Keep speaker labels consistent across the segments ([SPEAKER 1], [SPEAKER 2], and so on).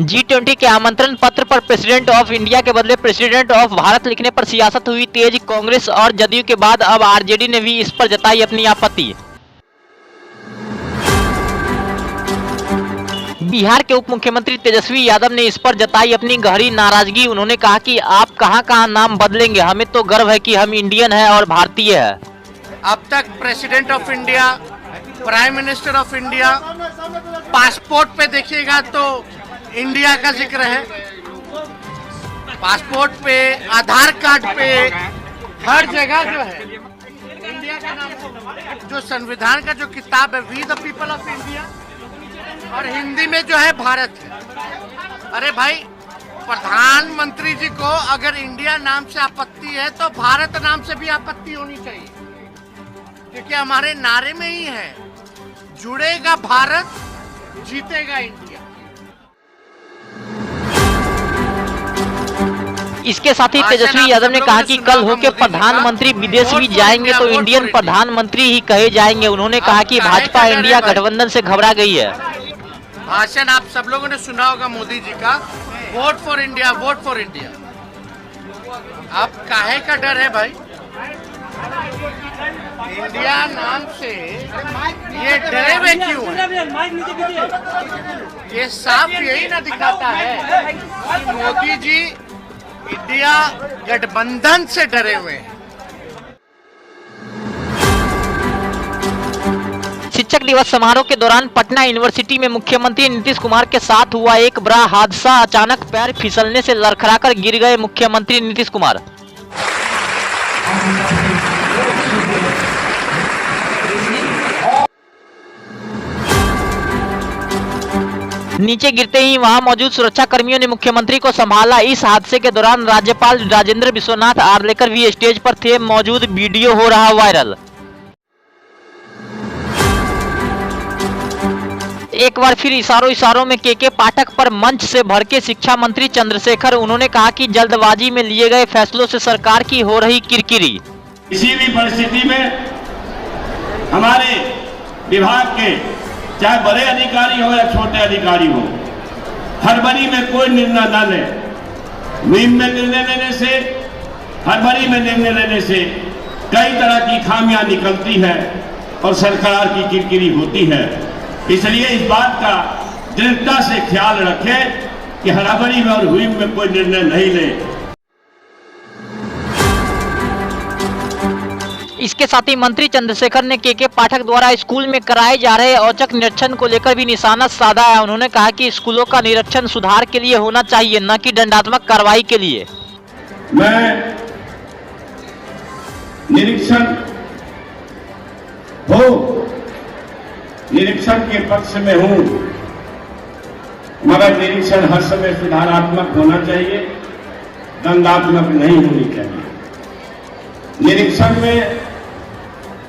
[SPEAKER 1] G20 के आमंत्रण पत्र पर प्रेसिडेंट ऑफ इंडिया के बदले प्रेसिडेंट ऑफ भारत लिखने पर सियासत हुई तेज। कांग्रेस और जदयू के बाद अब आरजेडी ने भी इस पर जताई अपनी आपत्ति। बिहार के उप मुख्यमंत्री तेजस्वी यादव ने इस पर जताई अपनी गहरी नाराजगी। उन्होंने कहा कि आप कहां नाम बदलेंगे, हमें तो गर्व है कि हम इंडियन हैं और भारतीय है।
[SPEAKER 2] अब तक president of India, prime minister of India, passport पे देखिएगा तो इंडिया का जिक्र है, पासपोर्ट पे, आधार कार्ड पे, हर जगह जो है इंडिया का नाम। जो संविधान का जो किताब है we the people of India, और हिंदी में जो है भारत है। अरे भाई, प्रधानमंत्री जी को अगर इंडिया नाम से आपत्ति है तो भारत नाम से भी आपत्ति होनी चाहिए, क्योंकि हमारे नारे में ही है, जुड़ेगा भारत, जीतेगा इंडिया।
[SPEAKER 1] इसके साथ ही तेजस्वी यादव ने कहा कि कल होके प्रधानमंत्री विदेश भी जाएंगे तो इंडियन प्रधानमंत्री ही कहे जाएंगे। उन्होंने कहा कि भाजपा इंडिया गठबंधन से घबरा गई है।
[SPEAKER 2] भाषण आप सब लोगों ने सुना होगा मोदी जी का, vote for India, vote for India. आप काहे का डर है भाई? इंडिया नाम से ये डरे हुए क्यों है? ये साफ यही ना दिखाता है कि मोदी जी इंडिया गठबंधन से डरे हुए हैं।
[SPEAKER 1] शिक्षक दिवस समारोह के दौरान पटना यूनिवर्सिटी में मुख्यमंत्री नीतीश कुमार के साथ हुआ एक बड़ा हादसा। अचानक पैर फिसलने से लड़खड़ाकर गिर गए मुख्यमंत्री नीतीश कुमार। नीचे गिरते ही वहां मौजूद सुरक्षा कर्मियों ने मुख्यमंत्री को संभाला। इस हादसे के दौरान राज्यपाल राजेंद्र विश्वनाथ आर्लेकर भी स्टेज पर थे। मौजूद वीडियो हो रहा वायरल। एक बार फिर इशारों में के पाठक पर मंच से भड़के शिक्षा मंत्री चंद्रशेखर। उन्होंने कहा कि जल्दबाजी में लिए गए फैसलों से सरकार की हो रही किरकिरी।
[SPEAKER 3] किसी भी परिस्थिति में हमारे विभाग के चाहे बड़े अधिकारी हो या छोटे अधिकारी हो, हड़बड़ी में कोई निर्णय न ले। नींद में निर्णय लेने से, हड़बड़ी में निर्णय लेने से कई तरह की खामियां निकलती है और सरकार की किरकिरी होती है। इसलिए इस बात का दृढ़ता से ख्याल रखें कि हड़बड़ी में और हुई में कोई निर्णय नहीं ले।
[SPEAKER 1] इसके साथ ही मंत्री चंद्रशेखर ने के पाठक द्वारा स्कूल में कराए जा रहे औचक निरीक्षण को लेकर भी निशाना साधा है। उन्होंने कहा कि स्कूलों का निरीक्षण सुधार के लिए होना चाहिए, न कि दंडात्मक कार्रवाई के लिए।
[SPEAKER 3] मैं निरीक्षण के पक्ष में हूं, मगर निरीक्षण हर समय सुधारात्मक होना चाहिए, दंडात्मक नहीं होनी चाहिए। निरीक्षण में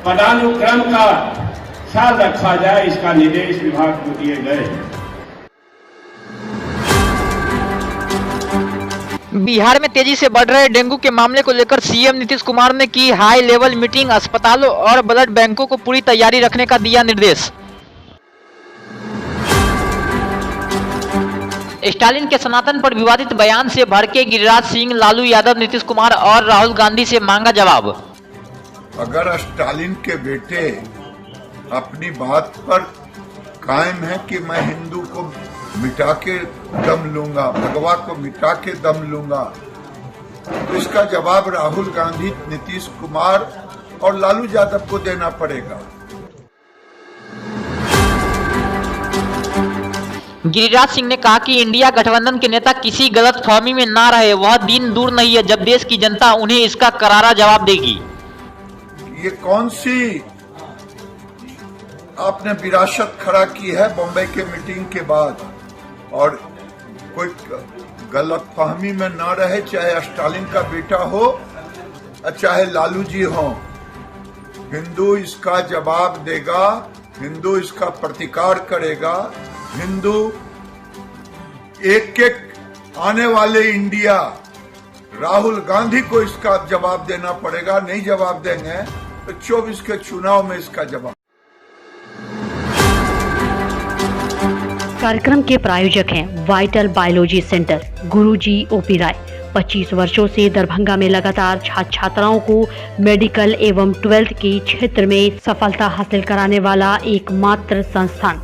[SPEAKER 3] पदानुक्रम का ख्याल रखा जाए, इसका निर्देश विभाग को दिए गए।
[SPEAKER 1] बिहार में तेजी से बढ़ रहे डेंगू के मामले को लेकर सीएम नीतीश कुमार ने की हाई लेवल मीटिंग। अस्पतालों और ब्लड बैंकों को पूरी तैयारी रखने का दिया निर्देश। स्टालिन के सनातन पर विवादित बयान से भड़के गिरिराज सिंह, लालू यादव, नीतीश कुमार और राहुल गांधी से मांगा जवाब।
[SPEAKER 4] अगर स्टालिन के बेटे अपनी बात पर कायम है कि मैं हिंदू को मिटा के दम लूंगा, भगवा को मिटा के दम लूंगा, तो इसका जवाब राहुल गांधी, नीतीश कुमार और लालू यादव को देना पड़ेगा।
[SPEAKER 1] गिरिराज सिंह ने कहा कि इंडिया गठबंधन के नेता किसी गलतफहमी में ना रहे। वह दिन दूर नहीं है जब देश की जनता उन्हें इसका करारा जवाब देगी।
[SPEAKER 4] ये कौन सी आपने विरासत खड़ा की है बॉम्बे के मीटिंग के बाद, और कोई गलतफहमी में ना रहे, चाहे स्टालिन का बेटा हो चाहे लालू जी हो। हिंदू इसका जवाब देगा, हिंदू इसका प्रतिकार करेगा। हिंदू एक एक आने वाले इंडिया, राहुल गांधी को इसका जवाब देना पड़ेगा। नहीं जवाब देंगे तो 24 के चुनाव में इसका जवाब।
[SPEAKER 5] कार्यक्रम के प्रायोजक हैं वाइटल बायोलॉजी सेंटर, गुरुजी ओपी राय। 25 वर्षों से दरभंगा में लगातार छात्र छात्राओं को मेडिकल एवं 12th के क्षेत्र में सफलता हासिल कराने वाला एकमात्र संस्थान।